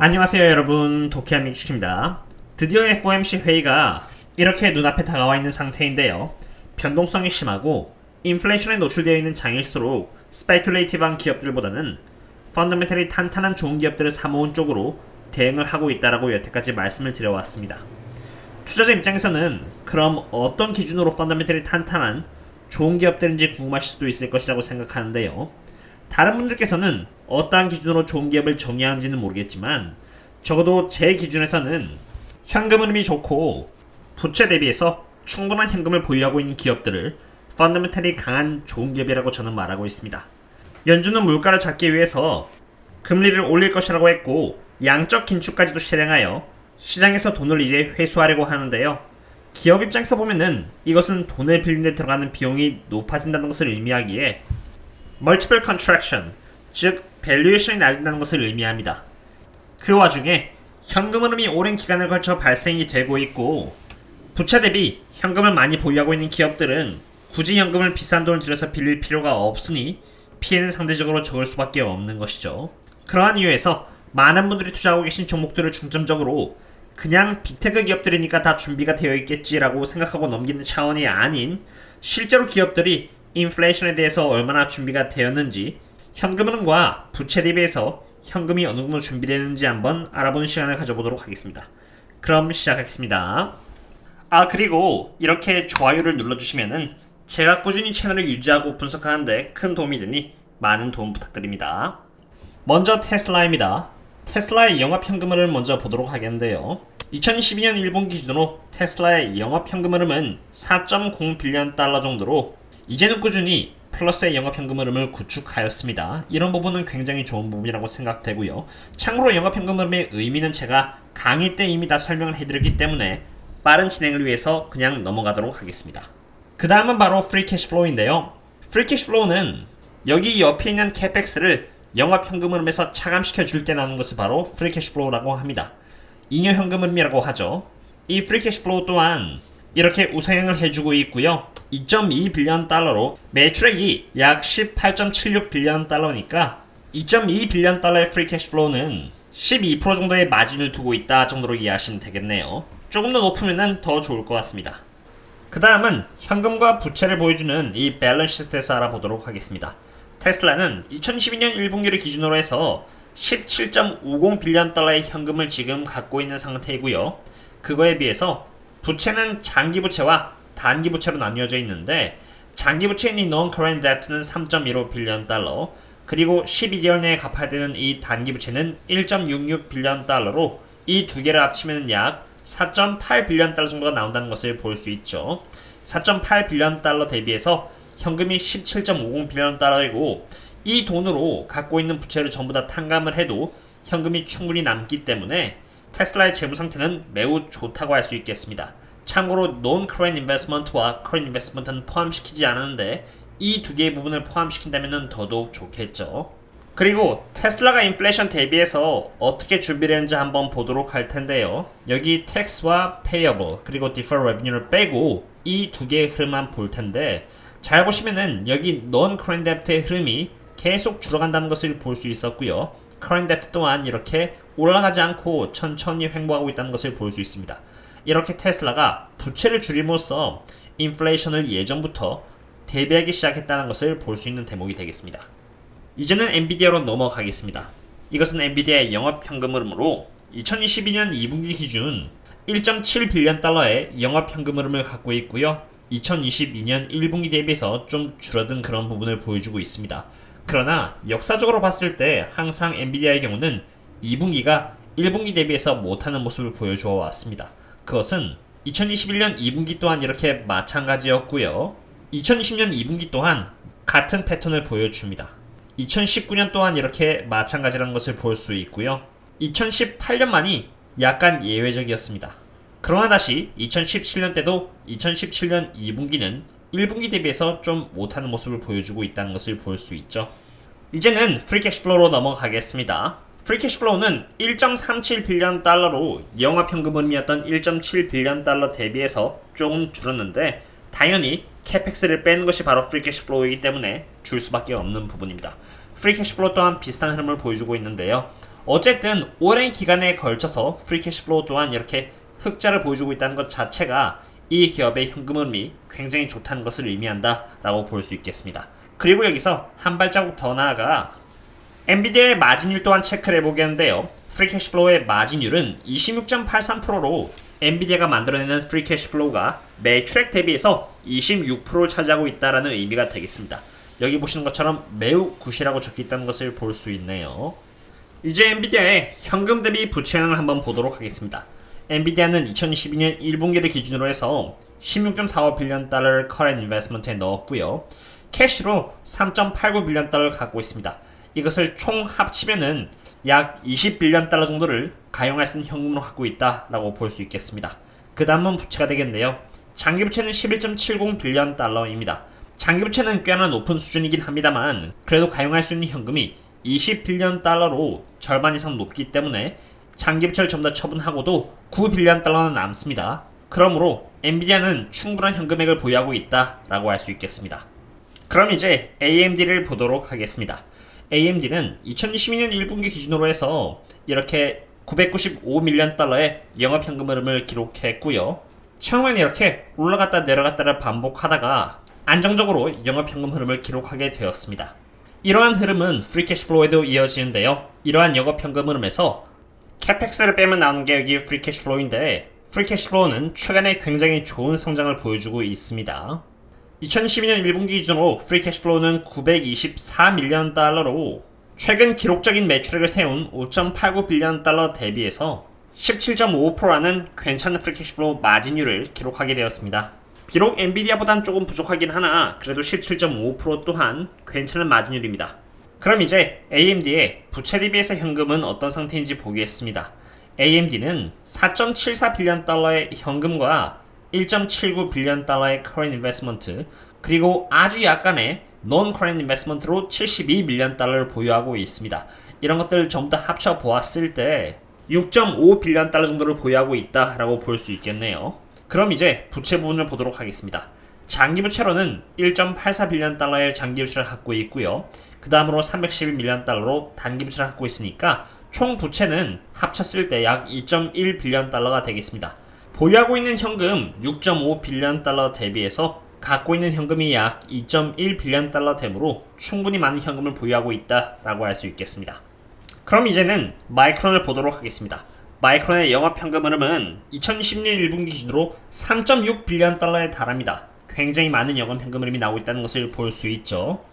안녕하세요 여러분, 도키함민축입니다. 드디어 FOMC 회의가 이렇게 눈앞에 다가와 있는 상태인데요. 변동성이 심하고 인플레이션에 노출되어 있는 장일수록 스페큘레이티브한 기업들보다는 펀더멘털이 탄탄한 좋은 기업들을 사모은 쪽으로 대응을 하고 있다라고 여태까지 말씀을 드려왔습니다. 투자자 입장에서는 그럼 어떤 기준으로 펀더멘털이 탄탄한 좋은 기업들인지 궁금하실 수도 있을 것이라고 생각하는데요. 다른 분들께서는 어떠한 기준으로 좋은 기업을 정의하는지는 모르겠지만 적어도 제 기준에서는 현금 흐름이 좋고 부채 대비해서 충분한 현금을 보유하고 있는 기업들을 펀더멘털이 강한 좋은 기업이라고 저는 말하고 있습니다. 연준은 물가를 잡기 위해서 금리를 올릴 것이라고 했고 양적 긴축까지도 실행하여 시장에서 돈을 이제 회수하려고 하는데요. 기업 입장에서 보면은 이것은 돈을 빌린 데 들어가는 비용이 높아진다는 것을 의미하기에 Multiple Contraction, 즉 밸류에이션이 낮아진다는 것을 의미합니다. 그 와중에 현금 흐름이 오랜 기간을 걸쳐 발생이 되고 있고 부채 대비 현금을 많이 보유하고 있는 기업들은 굳이 현금을 비싼 돈을 들여서 빌릴 필요가 없으니 피해는 상대적으로 적을 수밖에 없는 것이죠. 그러한 이유에서 많은 분들이 투자하고 계신 종목들을 중점적으로 그냥 빅테크 기업들이니까 다 준비가 되어 있겠지라고 생각하고 넘기는 차원이 아닌 실제로 기업들이 인플레이션에 대해서 얼마나 준비가 되었는지, 현금 흐름과 부채 대비해서 현금이 어느 정도 준비되는지 한번 알아보는 시간을 가져보도록 하겠습니다. 그럼 시작하겠습니다. 그리고 이렇게 좋아요를 눌러주시면은 제가 꾸준히 채널을 유지하고 분석하는데 큰 도움이 되니 많은 도움 부탁드립니다. 먼저 테슬라입니다. 테슬라의 영업 현금 흐름을 먼저 보도록 하겠는데요. 2012년 1분기 기준으로 테슬라의 영업 현금 흐름은 4.0 빌리언 달러 정도로 이제는 꾸준히 플러스의 영업 현금 흐름을 구축하였습니다. 이런 부분은 굉장히 좋은 부분이라고 생각되고요. 참고로 영업 현금 흐름의 의미는 제가 강의 때 이미 다 설명을 해드렸기 때문에 빠른 진행을 위해서 그냥 넘어가도록 하겠습니다. 그 다음은 바로 프리 캐시플로우인데요. 프리 캐시플로우는 여기 옆에 있는 캐펙스를 영업 현금 흐름에서 차감시켜 줄 때 나오는 것을 바로 프리 캐시플로우라고 합니다. 잉여 현금 흐름이라고 하죠. 이 프리 캐시플로우 또한 이렇게 우상향을 해주고 있고요. 2.2 빌리언 달러로 매출액이 약 18.76 빌리언 달러니까 2.2 빌리언 달러의 프리 캐시플로우는 12% 정도의 마진을 두고 있다 정도로 이해하시면 되겠네요. 조금 더 높으면 더 좋을 것 같습니다. 그 다음은 현금과 부채를 보여주는 이 밸런스 시트에서 알아보도록 하겠습니다. 테슬라는 2012년 1분기를 기준으로 해서 17.50 빌리언 달러의 현금을 지금 갖고 있는 상태이고요. 그거에 비해서 부채는 장기 부채와 단기 부채로 나뉘어져 있는데 장기 부채인 이 non-current debt는 3.15 빌리언 달러, 그리고 12개월 내에 갚아야 되는 이 단기 부채는 1.66 빌리언 달러로 이 두 개를 합치면 약 4.8 빌리언 달러 정도가 나온다는 것을 볼 수 있죠. 4.8 빌리언 달러 대비해서 현금이 17.50 빌리언 달러이고 이 돈으로 갖고 있는 부채를 전부 다 탕감을 해도 현금이 충분히 남기 때문에 테슬라의 재무 상태는 매우 좋다고 할 수 있겠습니다. 참고로 non-current investment와 current investment은 포함시키지 않았는데 이 두 개의 부분을 포함시킨다면 더더욱 좋겠죠. 그리고 테슬라가 인플레이션 대비해서 어떻게 준비를 했는지 한번 보도록 할 텐데요. 여기 tax와 payable 그리고 deferred revenue를 빼고 이 두 개의 흐름만 볼 텐데 잘 보시면은 여기 non-current debt의 흐름이 계속 줄어간다는 것을 볼 수 있었고요. current debt 또한 이렇게 올라가지 않고 천천히 횡보하고 있다는 것을 볼 수 있습니다. 이렇게 테슬라가 부채를 줄임으로써 인플레이션을 예전부터 대비하기 시작했다는 것을 볼 수 있는 대목이 되겠습니다. 이제는 엔비디아로 넘어가겠습니다. 이것은 엔비디아의 영업 현금 흐름으로 2022년 2분기 기준 1.7 빌리언 달러의 영업 현금 흐름을 갖고 있고요. 2022년 1분기 대비해서 좀 줄어든 그런 부분을 보여주고 있습니다. 그러나 역사적으로 봤을 때 항상 엔비디아의 경우는 2분기가 1분기 대비해서 못하는 모습을 보여주어 왔습니다. 그것은 2021년 2분기 또한 이렇게 마찬가지였고요. 2020년 2분기 또한 같은 패턴을 보여줍니다. 2019년 또한 이렇게 마찬가지라는 것을 볼 수 있고요. 2018년만이 약간 예외적이었습니다. 그러나 다시 2017년 때도 2017년 2분기는 1분기 대비해서 좀 못하는 모습을 보여주고 있다는 것을 볼 수 있죠. 이제는 프리 캐시플로우로 넘어가겠습니다. 프리 캐시플로우는 1.37 빌리언 달러로 영업 현금 흐름이었던 1.7 빌리언 달러 대비해서 조금 줄었는데 당연히 캐펙스를 빼는 것이 바로 프리 캐시플로우이기 때문에 줄 수밖에 없는 부분입니다. 프리 캐시플로우 또한 비슷한 흐름을 보여주고 있는데요. 어쨌든 오랜 기간에 걸쳐서 프리캐시 플로우 또한 이렇게 흑자를 보여주고 있다는 것 자체가 이 기업의 현금 흐름이 굉장히 좋다는 것을 의미한다 라고 볼 수 있겠습니다. 그리고 여기서 한 발자국 더 나아가 엔비디아의 마진율 또한 체크를 해보겠는데요. 프리캐시 플로우의 마진율은 26.83%로 엔비디아가 만들어내는 프리캐시 플로우가 매출액 대비해서 26%를 차지하고 있다는 의미가 되겠습니다. 여기 보시는 것처럼 매우 굿이라고 적혀있다는 것을 볼 수 있네요. 이제 엔비디아의 현금 대비 부채량을 한번 보도록 하겠습니다. 엔비디아는 2012년 1분기를 기준으로 해서 16.45 빌리언 달러를 커렌트 인베스트먼트에 넣었고요. 캐시로 3.89 빌리언 달러를 갖고 있습니다. 이것을 총 합치면은 약 20 빌리언 달러 정도를 가용할 수 있는 현금으로 갖고 있다라고 볼 수 있겠습니다. 그 다음은 부채가 되겠는데요. 장기 부채는 11.70 빌리언 달러입니다. 장기 부채는 꽤나 높은 수준이긴 합니다만 그래도 가용할 수 있는 현금이 20 빌리언 달러로 절반 이상 높기 때문에 장기 부채를 전부 다 처분하고도 9 빌리언 달러는 남습니다. 그러므로 엔비디아는 충분한 현금액을 보유하고 있다라고 할 수 있겠습니다. 그럼 이제 AMD를 보도록 하겠습니다. AMD는 2022년 1분기 기준으로 해서 이렇게 995 밀리언 달러의 영업현금 흐름을 기록했고요. 처음엔 이렇게 올라갔다 내려갔다를 반복하다가 안정적으로 영업현금 흐름을 기록하게 되었습니다. 이러한 흐름은 프리캐시 플로우에도 이어지는데요. 이러한 영업현금 흐름에서 캐펙스를 빼면 나오는 게 여기 프리캐시 플로우인데 프리캐시 플로우는 최근에 굉장히 좋은 성장을 보여주고 있습니다. 2012년 1분기 기준으로 프리캐시 플로우는 924 밀리언 달러로 최근 기록적인 매출액을 세운 5.89 빌리언 달러 대비해서 17.55%라는 괜찮은 프리캐시 플로우 마진율을 기록하게 되었습니다. 비록 엔비디아보단 조금 부족하긴 하나 그래도 17.55% 또한 괜찮은 마진율입니다. 그럼 이제 AMD의 부채 대비해서 현금은 어떤 상태인지 보겠습니다. AMD는 4.74 빌리언 달러의 현금과 1.79 빌리언 달러의 커런트 인베스트먼트 그리고 아주 약간의 non current investment로 72 밀리언 달러를 보유하고 있습니다. 이런 것들 전부 다 합쳐 보았을 때 6.5 빌리언 달러 정도를 보유하고 있다라고 볼 수 있겠네요. 그럼 이제 부채 부분을 보도록 하겠습니다. 장기 부채로는 1.84 빌리언 달러의 장기 부채를 갖고 있고요. 그 다음으로 311 밀리언 달러로 단기 부채를 갖고 있으니까 총 부채는 합쳤을 때 약 2.1 빌리언 달러가 되겠습니다. 보유하고 있는 현금 6.5 빌리언 달러 대비해서 갖고 있는 현금이 약 2.1 빌리언 달러 되므로 충분히 많은 현금을 보유하고 있다라고 할 수 있겠습니다. 그럼 이제는 마이크론을 보도록 하겠습니다. 마이크론의 영업 현금 흐름은 2010년 1분기 기준으로 3.6 빌리언 달러에 달합니다. 굉장히 많은 영업 현금 흐름이 나오고 있다는 것을 볼 수 있죠.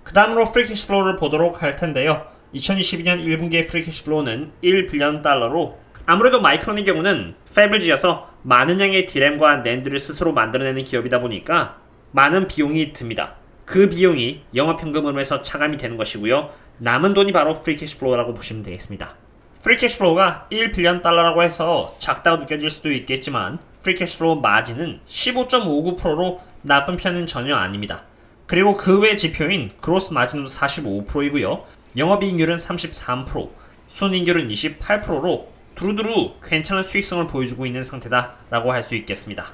그 다음으로 프리캐시 플로우를 보도록 할 텐데요. 2012년 1분기의 프리캐시 플로우는 1 빌리언 달러로 아무래도 마이크론의 경우는 팹을 지어서 많은 양의 디램과 낸드를 스스로 만들어내는 기업이다 보니까 많은 비용이 듭니다. 그 비용이 영업현금으로에서 차감이 되는 것이고요. 남은 돈이 바로 프리캐시 플로우라고 보시면 되겠습니다. 프리캐시 플로우가 1 빌리언 달러라고 해서 작다고 느껴질 수도 있겠지만 프리캐시 플로우 마진은 15.59%로 나쁜 편은 전혀 아닙니다. 그리고 그 외 지표인 그로스 마진도 45%이고요. 영업이익률은 33%, 순이익률은 28%로 두루두루 괜찮은 수익성을 보여주고 있는 상태다라고 할 수 있겠습니다.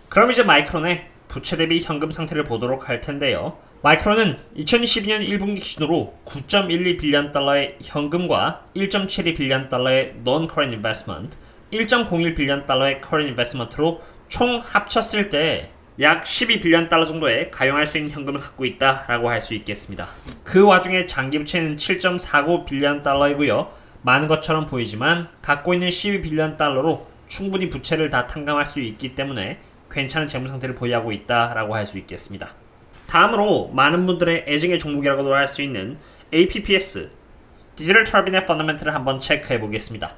그럼 이제 마이크론의 부채 대비 현금 상태를 보도록 할 텐데요. 마이크론은 2012년 1분기 기준으로 9.12 빌리언 달러의 현금과 1.72 빌리언 달러의 non-current investment, 1.01 빌리언 달러의 current investment로 총 합쳤을 때 약 12 빌리언 달러 정도의 가용할 수 있는 현금을 갖고 있다라고 할 수 있겠습니다. 그 와중에 장기 부채는 7.49 빌리언 달러이고요. 많은 것처럼 보이지만 갖고 있는 12 빌리언 달러로 충분히 부채를 다 탕감할 수 있기 때문에 괜찮은 재무 상태를 보유하고 있다라고 할 수 있겠습니다. 다음으로 많은 분들의 애증의 종목이라고도 할 수 있는 APPS 디지털 터빈의 펀더멘트를 한번 체크해 보겠습니다.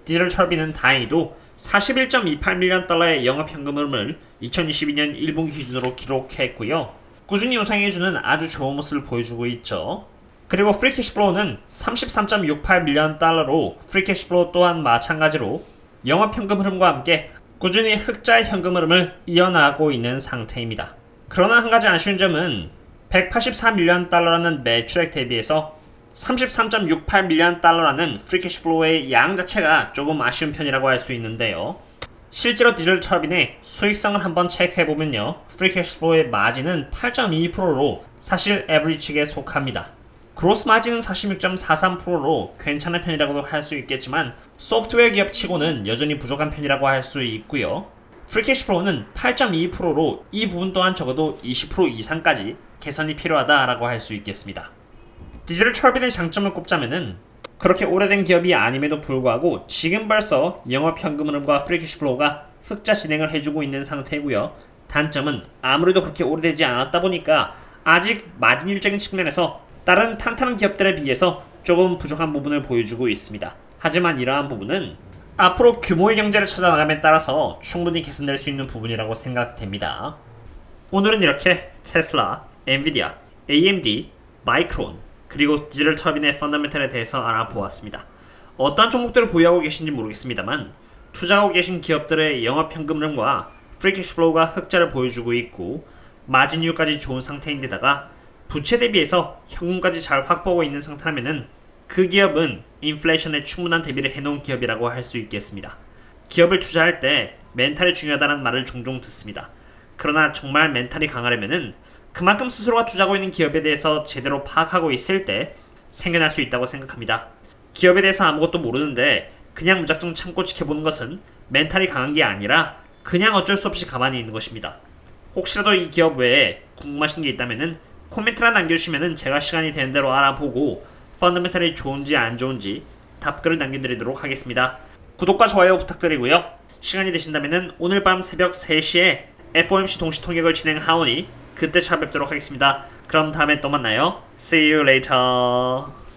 디지털 터빈은 다행히도 41.28 밀리언 달러의 영업현금 흐름을 2022년 1분기 기준으로 기록했고요. 꾸준히 우상해주는 아주 좋은 모습을 보여주고 있죠. 그리고 프리캐시 플로우는 33.68 밀리언 달러로 프리캐시 플로우 또한 마찬가지로 영업현금 흐름과 함께 꾸준히 흑자의 현금 흐름을 이어나가고 있는 상태입니다. 그러나 한 가지 아쉬운 점은 184 밀리언 달러라는 매출액 대비해서 33.68 밀리언 달러라는 프리캐시 플로우의 양 자체가 조금 아쉬운 편이라고 할 수 있는데요. 실제로 디지털 터빈의 수익성을 한번 체크해보면요. 프리캐시 플로우의 마진은 8.22%로 사실 에버리지 측에 속합니다. 그로스 마진은 46.43%로 괜찮은 편이라고도 할 수 있겠지만 소프트웨어 기업치고는 여전히 부족한 편이라고 할 수 있고요. 프리캐시 플로우는 8.22%로 이 부분 또한 적어도 20% 이상까지 개선이 필요하다라고 할 수 있겠습니다. 디젤 터빈의 장점을 꼽자면은 그렇게 오래된 기업이 아님에도 불구하고 지금 벌써 영업 현금 흐름과 프리캐시 플로우가 흑자 진행을 해주고 있는 상태고요. 단점은 아무래도 그렇게 오래되지 않았다 보니까 아직 마진율적인 측면에서 다른 탄탄한 기업들에 비해서 조금 부족한 부분을 보여주고 있습니다. 하지만 이러한 부분은 앞으로 규모의 경제를 찾아나감에 따라서 충분히 개선될 수 있는 부분이라고 생각됩니다. 오늘은 이렇게 테슬라, 엔비디아, AMD, 마이크론, 그리고 디젤 터빈의 펀더멘털에 대해서 알아보았습니다. 어떠한 종목들을 보유하고 계신지 모르겠습니다만 투자하고 계신 기업들의 영업 현금흐름과 프리캐시 플로우가 흑자를 보여주고 있고 마진율까지 좋은 상태인데다가 부채 대비해서 현금까지 잘 확보하고 있는 상태라면은 그 기업은 인플레이션에 충분한 대비를 해놓은 기업이라고 할 수 있겠습니다. 기업을 투자할 때 멘탈이 중요하다는 말을 종종 듣습니다. 그러나 정말 멘탈이 강하려면은 그만큼 스스로가 투자하고 있는 기업에 대해서 제대로 파악하고 있을 때 생겨날 수 있다고 생각합니다. 기업에 대해서 아무것도 모르는데 그냥 무작정 참고 지켜보는 것은 멘탈이 강한 게 아니라 그냥 어쩔 수 없이 가만히 있는 것입니다. 혹시라도 이 기업 외에 궁금하신 게 있다면은 코멘트란 남겨주시면은 제가 시간이 되는 대로 알아보고 펀더멘털이 좋은지 안 좋은지 답글을 남겨드리도록 하겠습니다. 구독과 좋아요 부탁드리고요. 시간이 되신다면은 오늘 밤 새벽 3시에 FOMC 동시 통역을 진행하오니 그때 찾아뵙도록 하겠습니다. 그럼 다음에 또 만나요. See you later.